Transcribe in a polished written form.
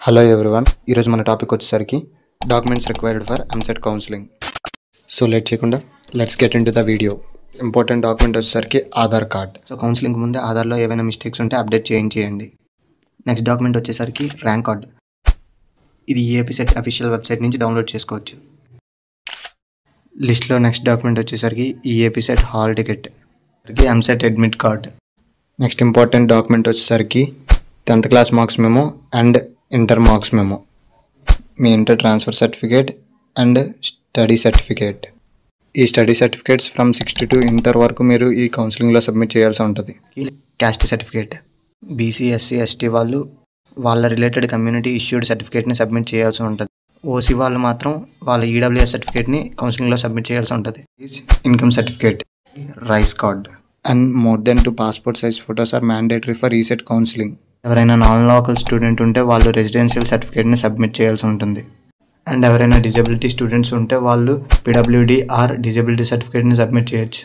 Hello everyone, ఈరోజు మన topic వచ్చేసరికి documents required for EAMCET counselling. So late చేయకుండా let's get into the video. Important document వచ్చేసరికి Aadhaar card. So counselling ముందే ఆధార్లో ఏవైనా మిస్టేక్స్ ఉంటే అప్డేట్ చేయండి. నెక్స్ట్ డాక్యుమెంట్ వచ్చేసరికి ర్యాంక్ కార్డ్. ఇది ఏపీ సెట్ అఫీషియల్ వెబ్సైట్ నుంచి డౌన్లోడ్ చేసుకోవచ్చు. లిస్ట్లో నెక్స్ట్ డాక్యుమెంట్ వచ్చేసరికి AP CET hall ticket, EAMCET admit card. Next important document వచ్చేసరికి 10th class marks memo and inter marks memo, మీ inter transfer certificate and study certificate. ఈ study certificates from 6th to inter వరకు మీరు ఈ కౌన్సిలింగ్లో submit చేయాల్సి ఉంటుంది. Caste certificate, BC SC ST వాళ్ళు వాళ్ళ రిలేటెడ్ కమ్యూనిటీ ఇష్యూడ్ సర్టిఫికేట్ని సబ్మిట్ చేయాల్సి ఉంటుంది. ఓసీ వాళ్ళు మాత్రం వాళ్ళ ఈడబ్ల్యూఎస్ సర్టిఫికేట్ని కౌన్సిలింగ్లో సబ్మిట్ చేయాల్సి ఉంటుంది. Income certificate, rice card and more than 2 passport size photos are mandatory for ECET counselling. ఎవరైనా నాన్ లోకల్ స్టూడెంట్ ఉంటే వాళ్ళు రెసిడెన్షియల్ సర్టిఫికేట్ని సబ్మిట్ చేయాల్సి ఉంటుంది. అండ్ ఎవరైనా డిజబిలిటీ స్టూడెంట్స్ ఉంటే వాళ్ళు పీడబ్ల్యూడీ ఆర్ డిజబిలిటీ సర్టిఫికేట్ని సబ్మిట్ చేయొచ్చు.